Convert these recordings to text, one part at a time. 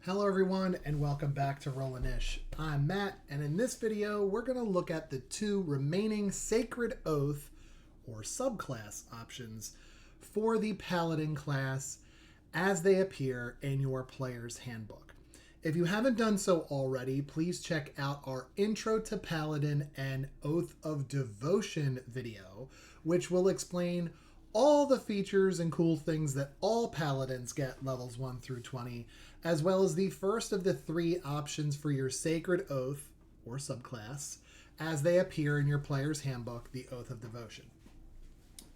Hello everyone and welcome back to Rollin'-ish. I'm Matt, and in this video we're going to look at the two remaining Sacred Oath or subclass options for the Paladin class as they appear in your player's handbook. If you haven't done so already, please check out our Intro to Paladin and Oath of Devotion video, which will explain all the features and cool things that all Paladins get levels 1 through 20, as well as the first of the three options for your Sacred Oath, or subclass, as they appear in your player's handbook, the Oath of Devotion.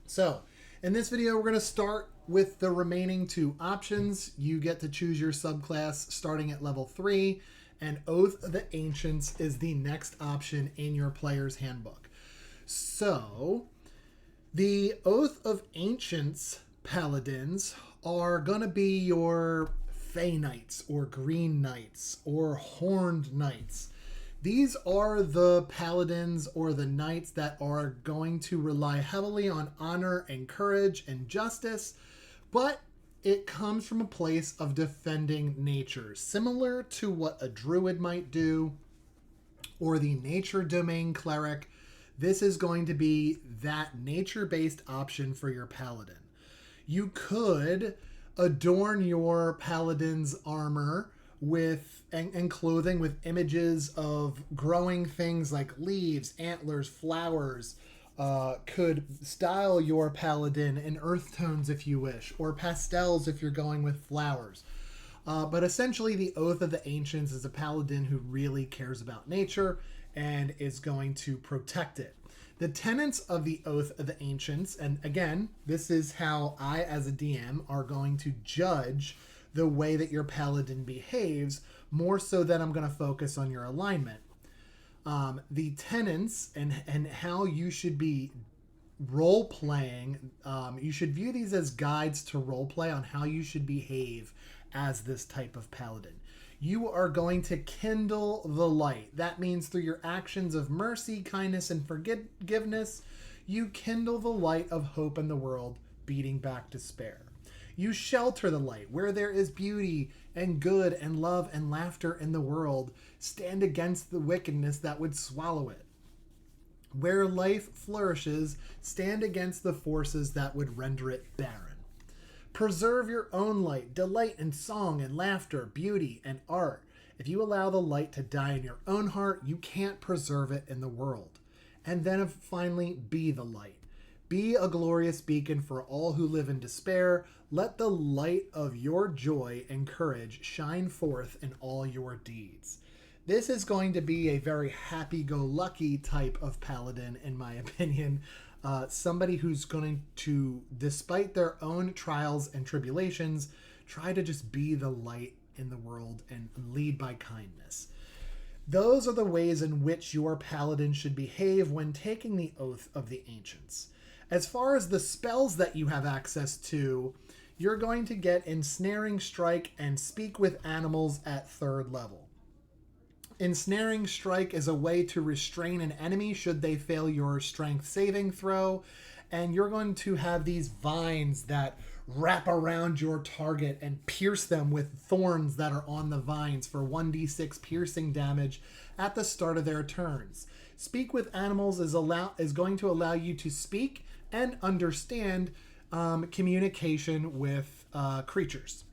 So, in this video, we're going to start with the remaining two options. You get to choose your subclass starting at level 3, and Oath of the Ancients is the next option in your player's handbook. So, the Oath of Ancients Paladins are going to be your Fey Knights or Green Knights or Horned Knights. These are the Paladins or the Knights that are going to rely heavily on honor and courage and justice, but it comes from a place of defending nature, similar to what a druid might do or the nature domain cleric. This is going to be that nature-based option for your Paladin. You could adorn your Paladin's armor with and clothing with images of growing things like leaves, antlers, flowers. Could style your Paladin in earth tones if you wish, or pastels if you're going with flowers. But essentially, the Oath of the Ancients is a Paladin who really cares about nature and is going to protect it. The tenets of the Oath of the Ancients, and again, this is how I as a DM are going to judge the way that your Paladin behaves, more so than I'm going to focus on your alignment. The tenets and how you should be role-playing, you should view these as guides to role-play on how you should behave as this type of Paladin. You are going to kindle the light. That means through your actions of mercy, kindness, and forgiveness, you kindle the light of hope in the world, beating back despair. You shelter the light. Where there is beauty and good and love and laughter in the world, stand against the wickedness that would swallow it. Where life flourishes, stand against the forces that would render it barren. Preserve your own light, delight in song and laughter, beauty and art. If you allow the light to die in your own heart, you can't preserve it in the world. And then finally, be the light. Be a glorious beacon for all who live in despair. Let the light of your joy and courage shine forth in all your deeds. This is going to be a very happy-go-lucky type of Paladin, in my opinion. Somebody who's going to, despite their own trials and tribulations, try to just be the light in the world and lead by kindness. Those are the ways in which your Paladin should behave when taking the Oath of the Ancients. As far as the spells that you have access to, you're going to get Ensnaring Strike and Speak with Animals at 3rd level. Ensnaring Strike is a way to restrain an enemy should they fail your strength saving throw, and you're going to have these vines that wrap around your target and pierce them with thorns that are on the vines for 1d6 piercing damage at the start of their turns. Speak with Animals is going to allow you to speak and understand communication with creatures.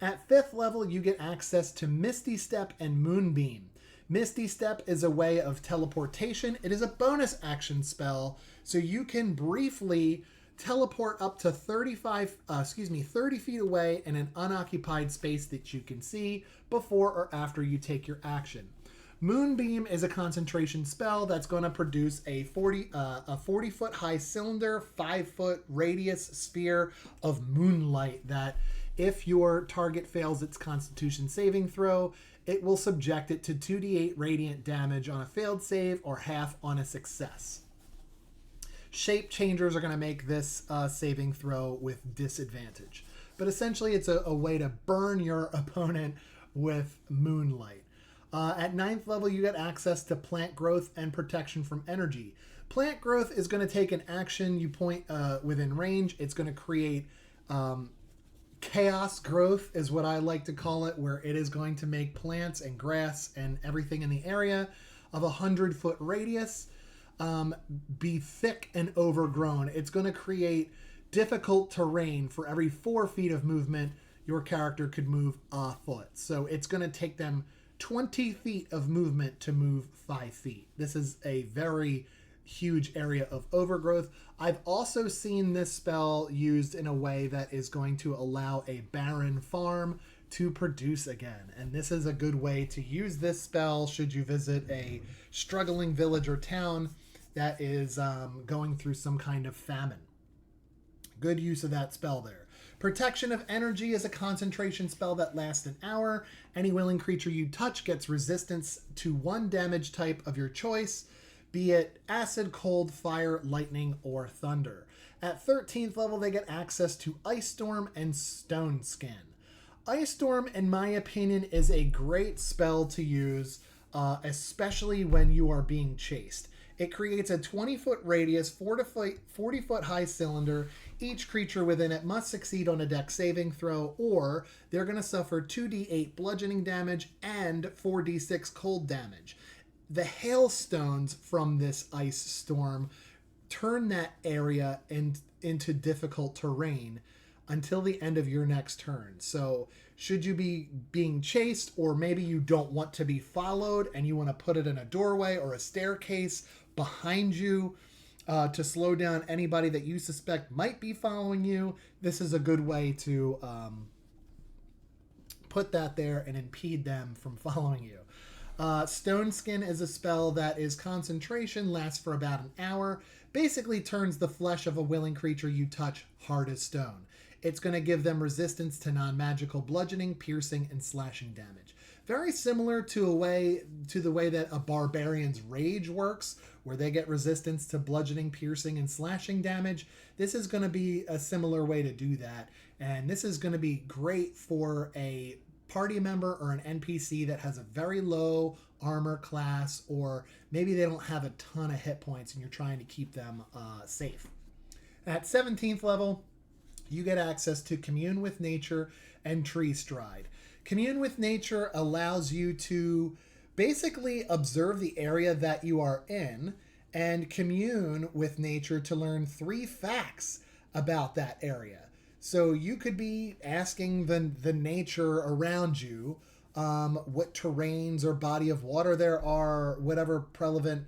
At 5th level, you get access to Misty Step and Moonbeam. Misty Step is a way of teleportation. It is a bonus action spell, so you can briefly teleport up to 30 feet away in an unoccupied space that you can see before or after you take your action. Moonbeam is a concentration spell that's going to produce a 40-foot high cylinder, 5-foot radius sphere of moonlight that, if your target fails its Constitution saving throw, it will subject it to 2d8 radiant damage on a failed save or half on a success. Shape changers are going to make this saving throw with disadvantage. But essentially, it's a way to burn your opponent with moonlight. At 9th level, you get access to Plant Growth and Protection from Energy. Plant Growth is going to take an action you point within range. It's going to create chaos growth is what I like to call it, where it is going to make plants and grass and everything in the area of 100-foot radius be thick and overgrown. It's going to create difficult terrain. For every 4 feet of movement, your character could move a foot. So it's going to take them 20 feet of movement to move 5 feet. This is a very huge area of overgrowth. I've also seen this spell used in a way that is going to allow a barren farm to produce again. And this is a good way to use this spell should you visit a struggling village or town that is going through some kind of famine. Good use of that spell there. Protection of Energy is a concentration spell that lasts an hour. Any willing creature you touch gets resistance to 1 damage type of your choice, be it acid, cold, fire, lightning, or thunder. At 13th level, they get access to Ice Storm and Stone Skin. Ice Storm, in my opinion, is a great spell to use, especially when you are being chased. It creates a 20-foot radius, 40-foot high cylinder. Each creature within it must succeed on a dex saving throw, or they're going to suffer 2d8 bludgeoning damage and 4d6 cold damage. The hailstones from this ice storm turn that area into difficult terrain until the end of your next turn. So should you be being chased, or maybe you don't want to be followed and you want to put it in a doorway or a staircase behind you to slow down anybody that you suspect might be following you, this is a good way to put that there and impede them from following you. Stone Skin is a spell that is concentration, lasts for about an hour, basically turns the flesh of a willing creature you touch hard as stone. It's going to give them resistance to non-magical bludgeoning, piercing, and slashing damage. Very similar to the way that a barbarian's rage works, where they get resistance to bludgeoning, piercing, and slashing damage. This is going to be a similar way to do that, and this is going to be great for a party member or an NPC that has a very low armor class, or maybe they don't have a ton of hit points and you're trying to keep them safe. At 17th level, you get access to Commune with Nature and Tree Stride. Commune with Nature allows you to basically observe the area that you are in and commune with nature to learn 3 facts about that area. So you could be asking the nature around you what terrains or body of water there are, whatever relevant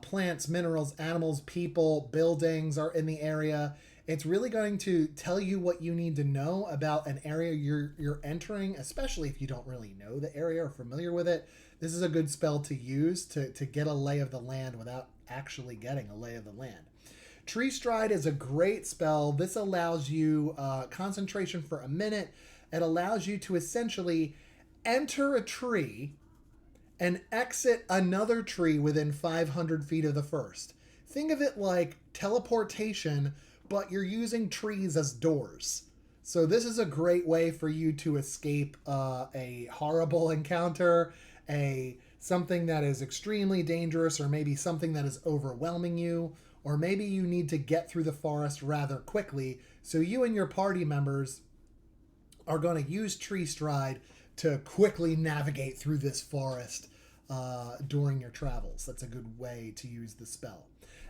plants, minerals, animals, people, buildings are in the area. It's really going to tell you what you need to know about an area you're entering, especially if you don't really know the area or familiar with it. This is a good spell to use to get a lay of the land without actually getting a lay of the land. Tree Stride is a great spell. This allows you concentration for a minute. It allows you to essentially enter a tree and exit another tree within 500 feet of the first. Think of it like teleportation, but you're using trees as doors. So this is a great way for you to escape a horrible encounter, something that is extremely dangerous, or maybe something that is overwhelming you, or maybe you need to get through the forest rather quickly. So you and your party members are going to use Tree Stride to quickly navigate through this forest during your travels. That's a good way to use the spell.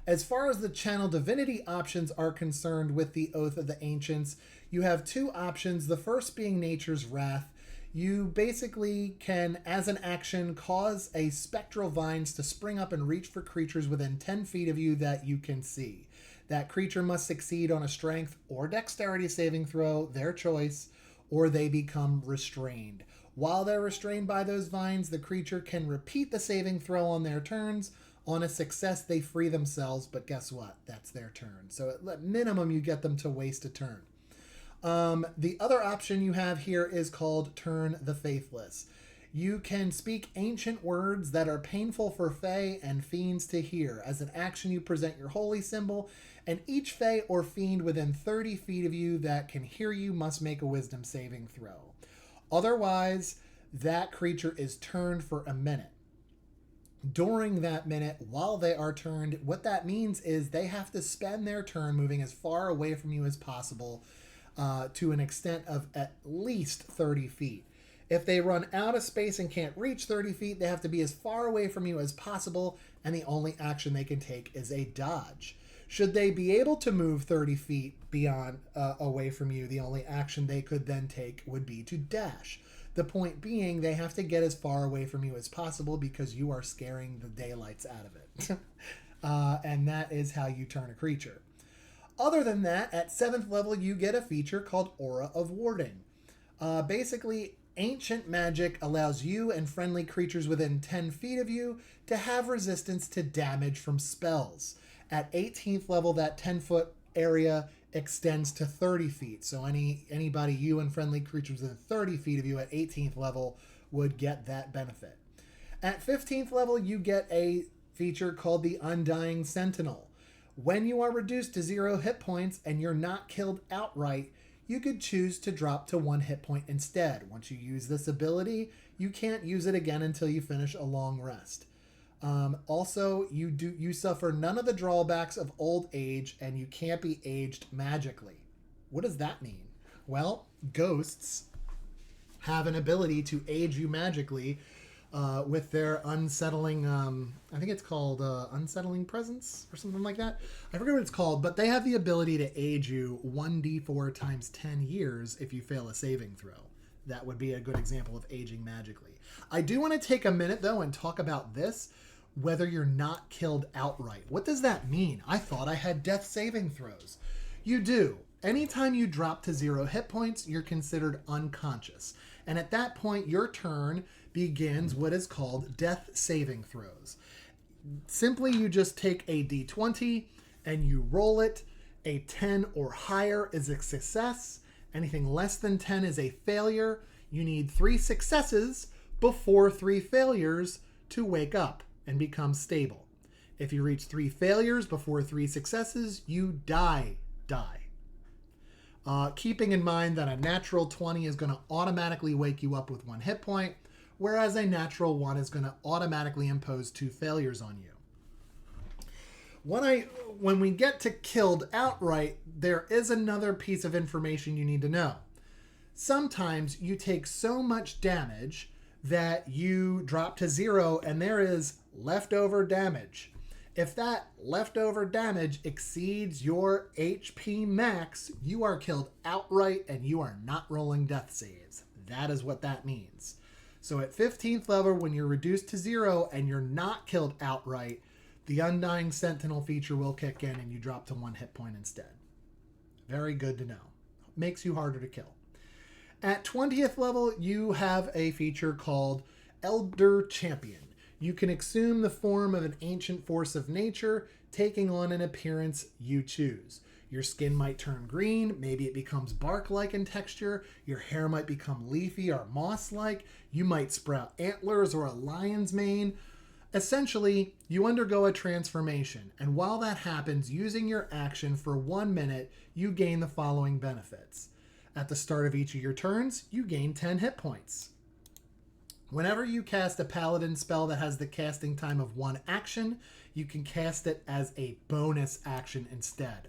As far as the Channel Divinity options are concerned with the Oath of the Ancients, you have 2 options. The first being Nature's Wrath. You basically can, as an action, cause a spectral vines to spring up and reach for creatures within 10 feet of you that you can see. That creature must succeed on a strength or dexterity saving throw, their choice, or they become restrained. While they're restrained by those vines, the creature can repeat the saving throw on their turns. On a success, they free themselves, but guess what? That's their turn. So at minimum, you get them to waste a turn. The other option you have here is called Turn the Faithless. You can speak ancient words that are painful for Fae and Fiends to hear. As an action, you present your holy symbol, and each Fae or Fiend within 30 feet of you that can hear you must make a wisdom saving throw. Otherwise, that creature is turned for a minute. During that minute, while they are turned, what that means is they have to spend their turn moving as far away from you as possible, to an extent of at least 30 feet. If they run out of space and can't reach 30 feet, they have to be as far away from you as possible, and the only action they can take is a dodge. Should they be able to move 30 feet beyond away from you, the only action they could then take would be to dash. The point being, they have to get as far away from you as possible because you are scaring the daylights out of it. And that is how you turn a creature. Other than that, at 7th level, you get a feature called Aura of Warding. Basically, ancient magic allows you and friendly creatures within 10 feet of you to have resistance to damage from spells. At 18th level, that 10-foot area extends to 30 feet. So anybody, you and friendly creatures within 30 feet of you at 18th level would get that benefit. At 15th level, you get a feature called the Undying Sentinel. When you are reduced to 0 hit points and you're not killed outright, you could choose to drop to 1 hit point instead. Once you use this ability, you can't use it again until you finish a long rest. Also, you suffer none of the drawbacks of old age, and you can't be aged magically. What does that mean? Well, ghosts have an ability to age you magically with their unsettling, I think it's called unsettling presence or something like that. I forget what it's called, but they have the ability to age you 1d4 times 10 years if you fail a saving throw. That would be a good example of aging magically. I do want to take a minute, though, and talk about this, whether you're not killed outright. What does that mean? I thought I had death saving throws. You do. Anytime you drop to 0 hit points, you're considered unconscious. And at that point, your turn begins what is called death saving throws. Simply, you just take a d20 and you roll it. A 10 or higher is a success. Anything less than 10 is a failure. You need 3 successes before 3 failures to wake up and become stable. If you reach 3 failures before 3 successes, you die. Keeping in mind that a natural 20 is going to automatically wake you up with 1 hit point, whereas a natural 1 is going to automatically impose 2 failures on you. When we get to killed outright, there is another piece of information you need to know. Sometimes you take so much damage that you drop to 0 and there is leftover damage. If that leftover damage exceeds your HP max, you are killed outright and you are not rolling death saves. That is what that means. So at 15th level, when you're reduced to 0 and you're not killed outright, the Undying Sentinel feature will kick in and you drop to 1 hit point instead. Very good to know. Makes you harder to kill. At 20th level, you have a feature called Elder Champion. You can assume the form of an ancient force of nature, taking on an appearance you choose. Your skin might turn green, maybe it becomes bark-like in texture, your hair might become leafy or moss-like, you might sprout antlers or a lion's mane. Essentially, you undergo a transformation, and while that happens, using your action for 1 minute, you gain the following benefits. At the start of each of your turns, you gain 10 hit points. Whenever you cast a Paladin spell that has the casting time of 1 action, you can cast it as a bonus action instead.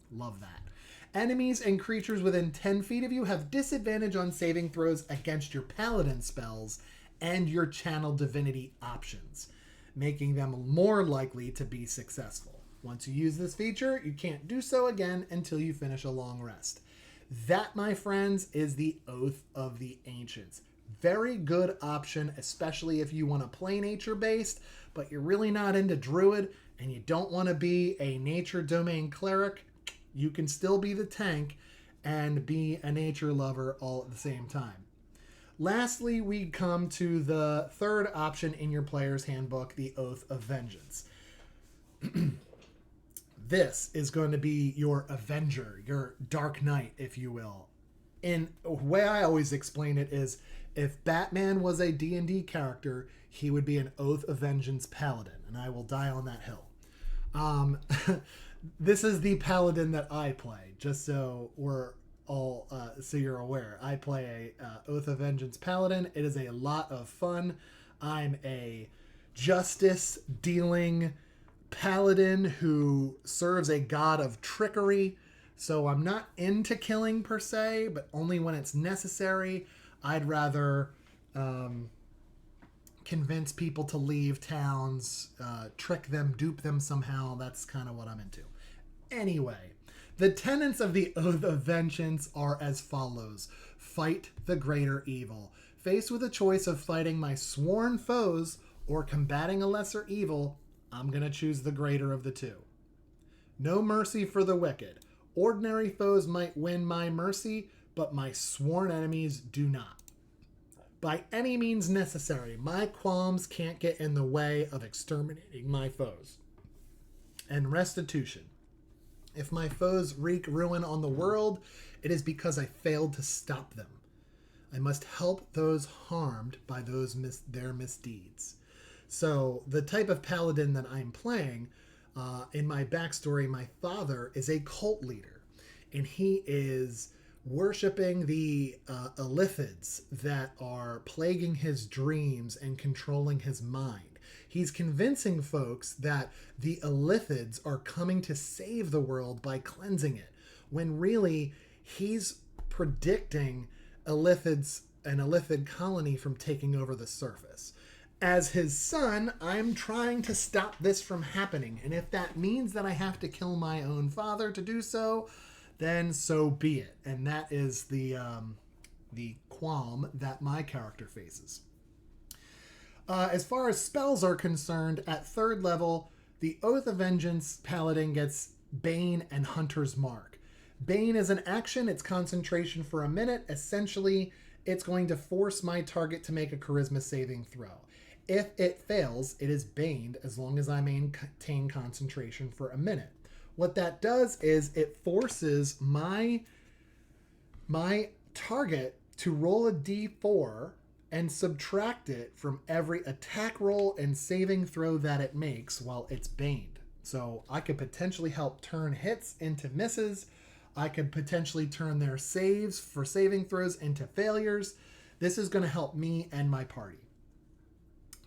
Love that. Enemies and creatures within 10 feet of you have disadvantage on saving throws against your Paladin spells and your Channel Divinity options, making them more likely to be successful. Once you use this feature, you can't do so again until you finish a long rest. That, my friends, is the Oath of the Ancients. Very good option, especially if you want to play nature-based, but you're really not into druid and you don't want to be a nature domain cleric. You can still be the tank and be a nature lover all at the same time. Lastly, we come to the third option in your player's handbook, the Oath of Vengeance. This is going to be your Avenger, your Dark Knight, if you will. And the way I always explain it is, if Batman was a D&D character, he would be an Oath of Vengeance Paladin, and I will die on that hill. This is the Paladin that I play, just so we're all, so you're aware. I play a Oath of Vengeance Paladin. It is a lot of fun. I'm a justice-dealing Paladin who serves a god of trickery, So I'm not into killing per se, but only when it's necessary. I'd rather convince people to leave towns, trick them, dupe them somehow. That's kind of what I'm into. Anyway, the tenets of the Oath of Vengeance are as follows. Fight the greater evil. Faced with a choice of fighting my sworn foes or combating a lesser evil, I'm going to choose the greater of the two. No mercy for the wicked. Ordinary foes might win my mercy, but my sworn enemies do not. By any means necessary, my qualms can't get in the way of exterminating my foes. And restitution. If my foes wreak ruin on the world, it is because I failed to stop them. I must help those harmed by their misdeeds. So the type of paladin that I'm playing, in my backstory, my father is a cult leader, and he is worshipping the Illithids that are plaguing his dreams and controlling his mind. He's convincing folks that the Illithids are coming to save the world by cleansing it, when really he's predicting an Illithid colony from taking over the surface. As his son, I'm trying to stop this from happening, and if that means that I have to kill my own father to do so, then so be it. And that is the qualm that my character faces. As far as spells are concerned, at 3rd level, the Oath of Vengeance Paladin gets Bane and Hunter's Mark. Bane is an action, it's concentration for a minute. Essentially, it's going to force my target to make a charisma saving throw. If it fails, it is baned as long as I maintain concentration for a minute. What that does is it forces my target to roll a d4 and subtract it from every attack roll and saving throw that it makes while it's baned. So I could potentially help turn hits into misses. I could potentially turn their saves for saving throws into failures. This is going to help me and my party.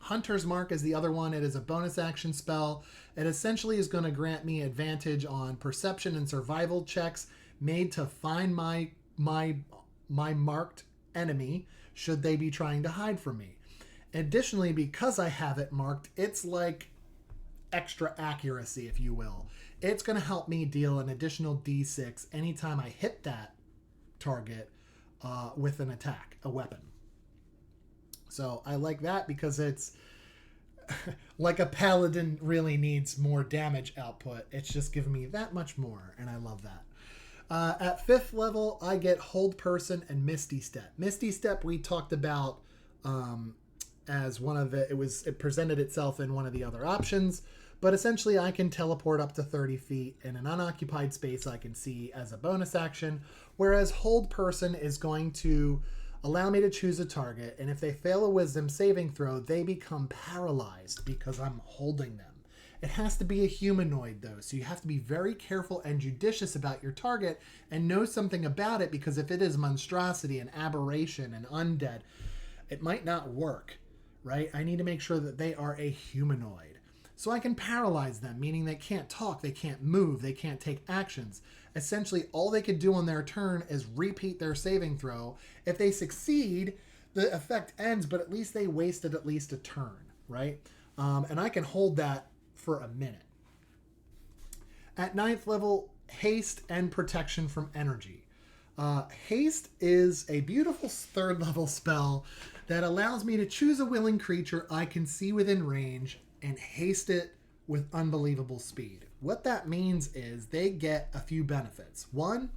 Hunter's Mark is the other one. It is a bonus action spell. It essentially is going to grant me advantage on perception and survival checks made to find my marked enemy should they be trying to hide from me. Additionally, because I have it marked, it's like extra accuracy, if you will. It's going to help me deal an additional d6 anytime I hit that target with an attack, a weapon. So I like that because it's like a paladin really needs more damage output. It's just giving me that much more, and I love that. At 5th level, I get Hold Person and Misty Step. Misty Step we talked about as one of it presented itself in one of the other options, but essentially I can teleport up to 30 feet in an unoccupied space I can see as a bonus action, whereas Hold Person is going to allow me to choose a target, and if they fail a wisdom saving throw, they become paralyzed because I'm holding them. It has to be a humanoid, though, so you have to be very careful and judicious about your target and know something about it, because if it is monstrosity and aberration and undead, it might not work, right? I need to make sure that they are a humanoid. So I can paralyze them, meaning they can't talk, they can't move, they can't take actions. Essentially, all they could do on their turn is repeat their saving throw. If they succeed, the effect ends, but at least they wasted at least a turn, right? And I can hold that for a minute. At 9th level, Haste and Protection from Energy. Haste is a beautiful 3rd level spell that allows me to choose a willing creature I can see within range and haste it with unbelievable speed. What that means is they get a few benefits. One,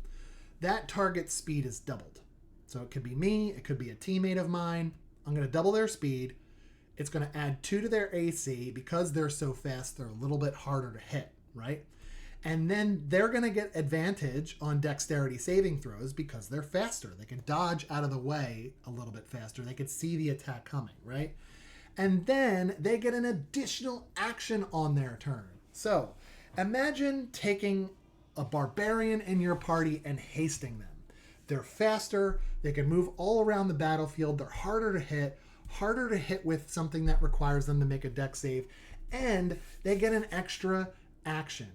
that target's speed is doubled. So it could be me, it could be a teammate of mine. I'm going to double their speed. It's going to add 2 to their AC. Because they're so fast, they're a little bit harder to hit, right? And then they're going to get advantage on dexterity saving throws because they're faster. They can dodge out of the way a little bit faster. They can see the attack coming, right? And then they get an additional action on their turn. So imagine taking a barbarian in your party and hasting them. They're faster. They can move all around the battlefield. They're harder to hit with something that requires them to make a dex save. And they get an extra action.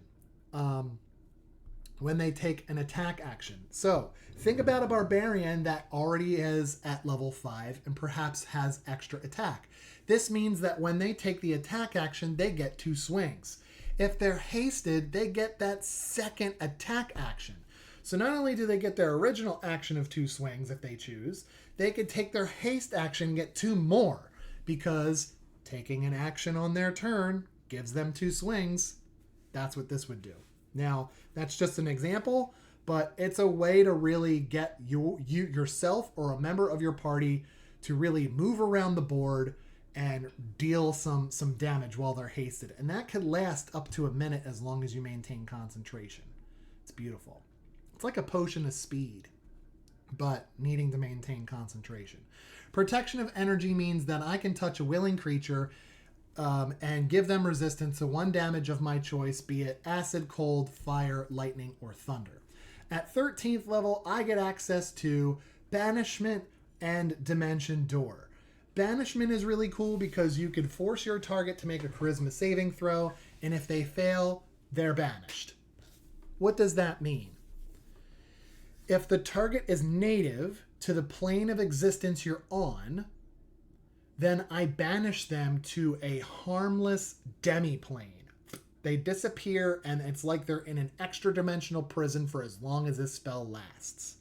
when they take an attack action. So think about a barbarian that already is at level 5 and perhaps has extra attack. This means that when they take the attack action, they get 2 swings. If they're hasted, they get that second attack action. So not only do they get their original action of 2 swings if they choose, they could take their haste action and get 2 more, because taking an action on their turn gives them 2 swings. That's what this would do. Now, that's just an example, but it's a way to really get yourself or a member of your party to really move around the board and deal some damage while they're hasted. And that could last up to a minute as long as you maintain concentration. It's beautiful. It's like a potion of speed, but needing to maintain concentration. Protection of energy means that I can touch a willing creature and give them resistance to 1 damage of my choice, be it acid, cold, fire, lightning, or thunder. At 13th level, I get access to banishment and dimension door. Banishment is really cool because you can force your target to make a charisma saving throw, and if they fail, they're banished. What does that mean? If the target is native to the plane of existence you're on, then I banish them to a harmless demi-plane. They disappear, and it's like they're in an extra dimensional prison for as long as this spell lasts.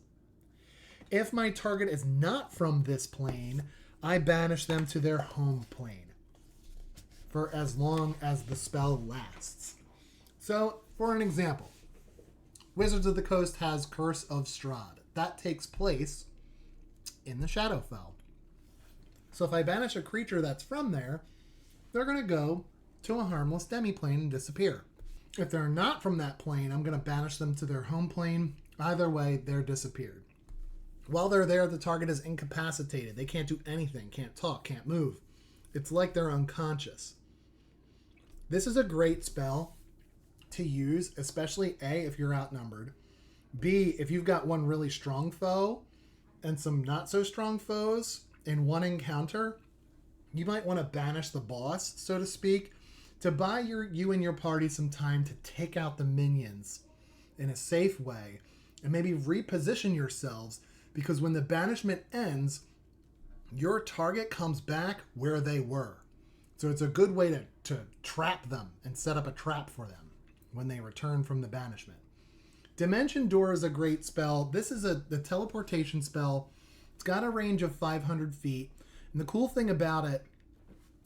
If my target is not from this plane, I banish them to their home plane for as long as the spell lasts. So, for an example, Wizards of the Coast has Curse of Strahd. That takes place in the Shadowfell. So if I banish a creature that's from there, they're going to go to a harmless demi-plane and disappear. If they're not from that plane, I'm going to banish them to their home plane. Either way, they're disappeared. While they're there, the target is incapacitated. They can't do anything, can't talk, can't move. It's like they're unconscious. This is a great spell to use, especially A, if you're outnumbered. B, if you've got one really strong foe and some not so strong foes in one encounter, you might want to banish the boss, so to speak, to buy you and your party some time to take out the minions in a safe way and maybe reposition yourselves, because when the banishment ends, your target comes back where they were. So it's a good way to trap them and set up a trap for them when they return from the banishment. Dimension Door is a great spell. This is the teleportation spell. It's got a range of 500 feet. And the cool thing about it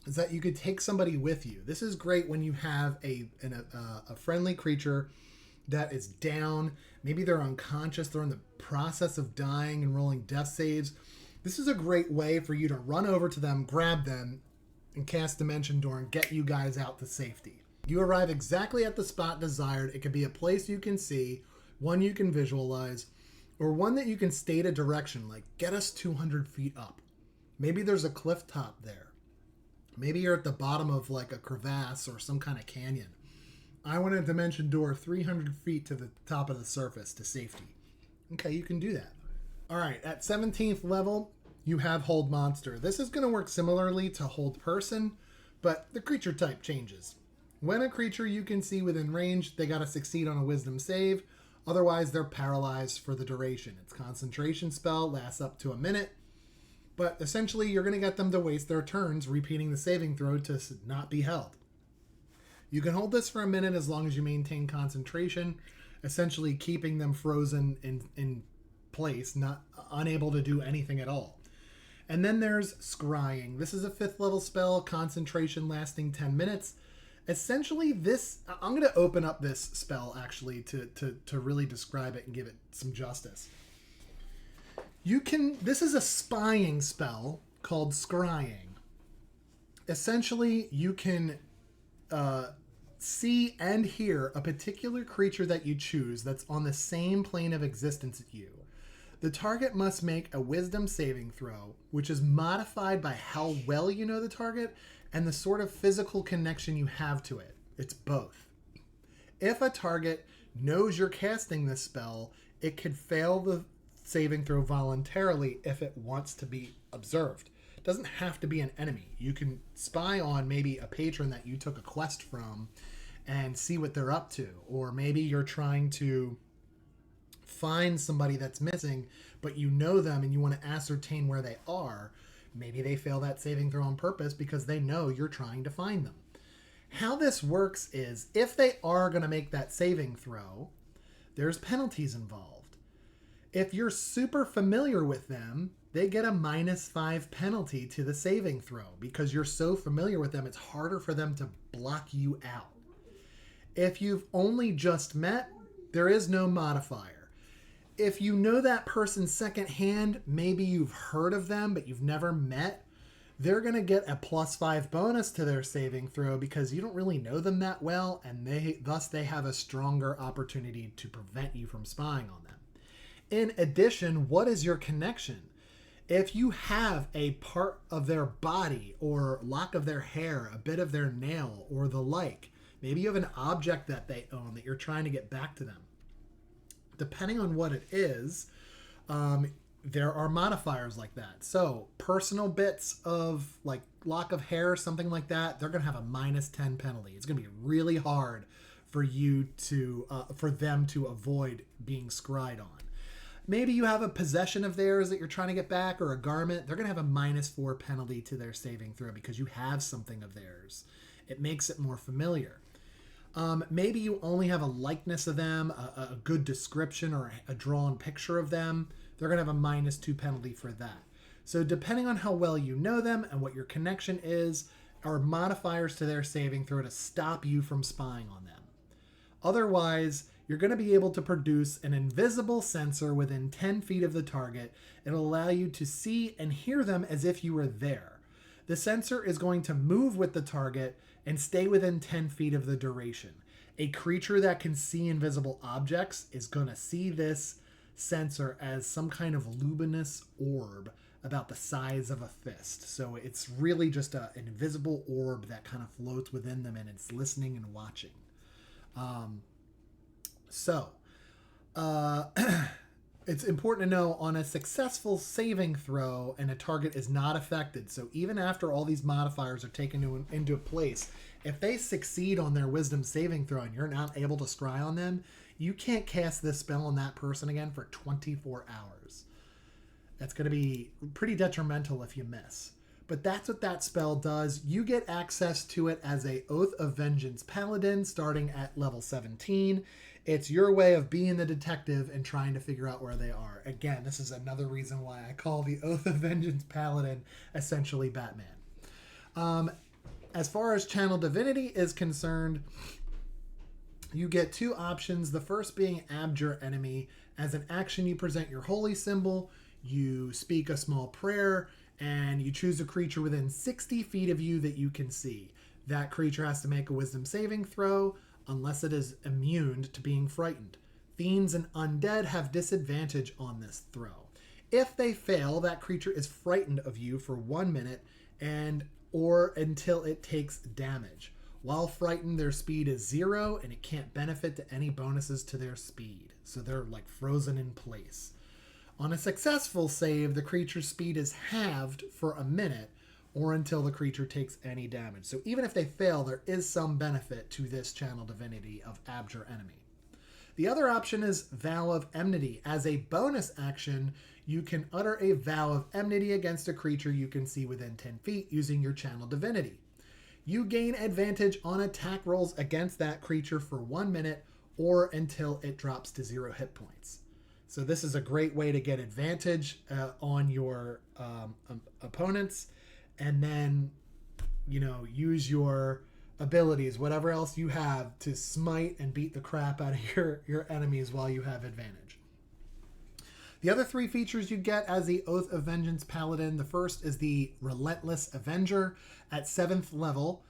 is that you could take somebody with you. This is great when you have a friendly creature that is down. Maybe they're unconscious. They're in the process of dying and rolling death saves. This is a great way for you to run over to them, grab them, and cast Dimension Door and get you guys out to safety. You arrive exactly at the spot desired. It could be a place you can see, one you can visualize, or one that you can state a direction, like get us 200 feet up. Maybe there's a cliff top there. Maybe you're at the bottom of like a crevasse or some kind of canyon. I want a Dimension Door 300 feet to the top of the surface to safety. Okay, you can do that. All right, at 17th level, you have Hold Monster. This is going to work similarly to Hold Person, but the creature type changes. When a creature you can see within range, they got to succeed on a Wisdom save. Otherwise, they're paralyzed for the duration. Its concentration spell lasts up to a minute, but essentially you're going to get them to waste their turns repeating the saving throw to not be held. You can hold this for a minute as long as you maintain concentration, essentially keeping them frozen in place, not unable to do anything at all. And then there's Scrying. This is a 5th level spell, concentration lasting 10 minutes. Essentially this, I'm going to open up this spell actually to really describe it and give it some justice. This is a spying spell called Scrying. Essentially you can see and hear a particular creature that you choose that's on the same plane of existence as you. The target must make a Wisdom saving throw, which is modified by how well you know the target and the sort of physical connection you have to it. It's both. If a target knows you're casting this spell, it could fail the saving throw voluntarily if it wants to be observed. It doesn't have to be an enemy. You can spy on maybe a patron that you took a quest from and see what they're up to. Or maybe you're trying to find somebody that's missing, but you know them and you want to ascertain where they are, maybe they fail that saving throw on purpose because they know you're trying to find them. How this works is if they are going to make that saving throw, there's penalties involved. If you're super familiar with them, they get a -5 penalty to the saving throw because you're so familiar with them, it's harder for them to block you out. If you've only just met, there is no modifier. If you know that person secondhand, maybe you've heard of them, but you've never met, they're going to get a +5 bonus to their saving throw because you don't really know them that well, and they have a stronger opportunity to prevent you from spying on them. In addition, what is your connection? If you have a part of their body or lock of their hair, a bit of their nail or the like, maybe you have an object that they own that you're trying to get back to them. Depending on what it is, there are modifiers like that. So personal bits of like lock of hair, something like that, they're going to have a -10 penalty. It's going to be really hard for you to, for them to avoid being scryed on. Maybe you have a possession of theirs that you're trying to get back or a garment. They're going to have a -4 penalty to their saving throw because you have something of theirs. It makes it more familiar. Maybe you only have a likeness of them, a good description or a drawn picture of them. They're going to have a -2 penalty for that. So depending on how well you know them and what your connection is, are modifiers to their saving throw to stop you from spying on them. Otherwise, you're going to be able to produce an invisible sensor within 10 feet of the target. It'll allow you to see and hear them as if you were there. The sensor is going to move with the target and stay within 10 feet of the duration. A creature that can see invisible objects is going to see this sensor as some kind of luminous orb about the size of a fist. So it's really just an invisible orb that kind of floats within them and it's listening and watching. It's important to know on a successful saving throw and a target is not affected. So even after all these modifiers are taken into place, if they succeed on their wisdom saving throw and you're not able to scry on them, you can't cast this spell on that person again for 24 hours. That's going to be pretty detrimental if you miss. But that's what that spell does. You get access to it as a Oath of Vengeance Paladin starting at level 17. It's your way of being the detective and trying to figure out where they are. Again, this is another reason why I call the Oath of Vengeance Paladin essentially Batman. As far as Channel Divinity is concerned, you get two options. The first being Abjure Enemy. As an action, you present your holy symbol, you speak a small prayer, and you choose a creature within 60 feet of you that you can see. That creature has to make a wisdom saving throw unless it is immune to being frightened. Fiends and undead have disadvantage on this throw. If they fail, that creature is frightened of you for 1 minute or until it takes damage. While frightened, their speed is 0 and it can't benefit to any bonuses to their speed. So they're like frozen in place. On a successful save, the creature's speed is halved for a minute or until the creature takes any damage. So even if they fail, there is some benefit to this Channel Divinity of Abjure Enemy. The other option is Vow of Enmity. As a bonus action, you can utter a Vow of Enmity against a creature you can see within 10 feet using your Channel Divinity. You gain advantage on attack rolls against that creature for 1 minute or until it drops to 0 hit points. So this is a great way to get advantage on your opponents, and then, use your abilities, whatever else you have, to smite and beat the crap out of your enemies while you have advantage. The other three features you get as the Oath of Vengeance Paladin. The first is the Relentless Avenger. At 7th level,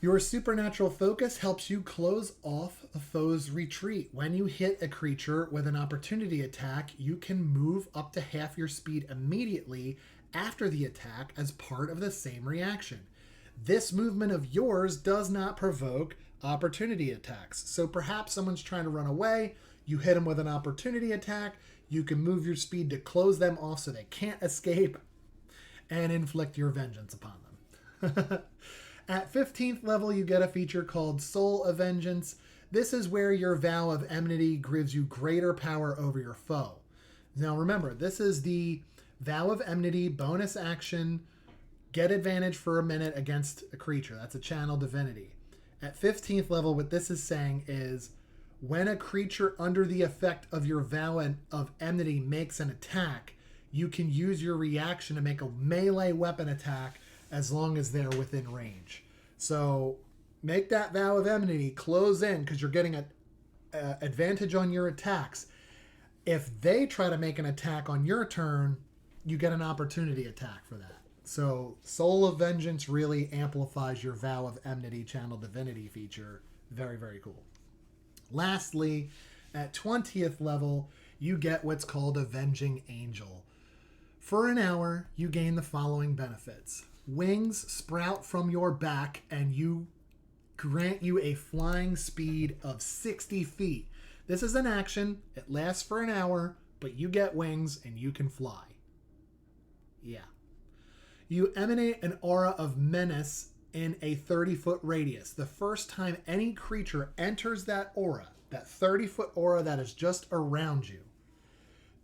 your supernatural focus helps you close off a foe's retreat. When you hit a creature with an opportunity attack, you can move up to half your speed immediately after the attack as part of the same reaction. This movement of yours does not provoke opportunity attacks. So perhaps someone's trying to run away, you hit them with an opportunity attack, you can move your speed to close them off so they can't escape and inflict your vengeance upon them. At 15th level, you get a feature called Soul of Vengeance. This is where your Vow of Enmity gives you greater power over your foe. Now remember, this is the Vow of Enmity bonus action. Get advantage for a minute against a creature. That's a channel divinity. At 15th level, what this is saying is when a creature under the effect of your Vow of Enmity makes an attack, you can use your reaction to make a melee weapon attack as long as they're within range. So make that Vow of Enmity, close in, because you're getting an advantage on your attacks. If they try to make an attack on your turn, you get an opportunity attack for that. So Soul of Vengeance really amplifies your Vow of Enmity channel divinity feature. Very, very cool. Lastly, at 20th level, you get what's called Avenging Angel. For an hour, you gain the following benefits. Wings sprout from your back and grant you a flying speed of 60 feet. This is an action. It lasts for an hour, but you get wings and you can fly. Yeah. You emanate an aura of menace in a 30-foot radius. The first time any creature enters that aura, that 30-foot aura that is just around you,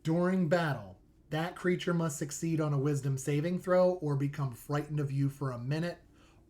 during battle, that creature must succeed on a wisdom saving throw or become frightened of you for a minute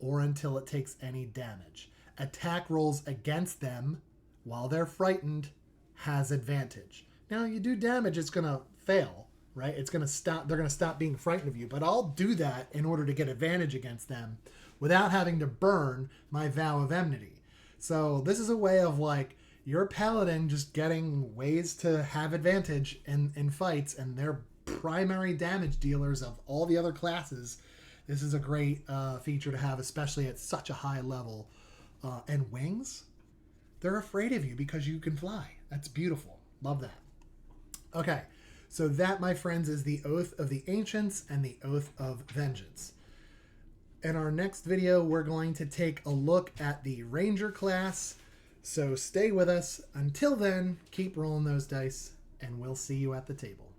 or until it takes any damage. Attack rolls against them while they're frightened has advantage. Now, you do damage, it's going to fail, right? It's going to stop. They're going to stop being frightened of you. But I'll do that in order to get advantage against them without having to burn my Vow of Enmity. So this is a way of like your paladin just getting ways to have advantage in fights, and they're primary damage dealers of all the other classes. This is a great feature to have, especially at such a high level. And wings, they're afraid of you because you can fly. That's beautiful. Love that. Okay, so that, my friends, is the Oath of the Ancients and the Oath of Vengeance. In our next video, we're going to take a look at the Ranger class. So stay with us. Until then, keep rolling those dice, and we'll see you at the table.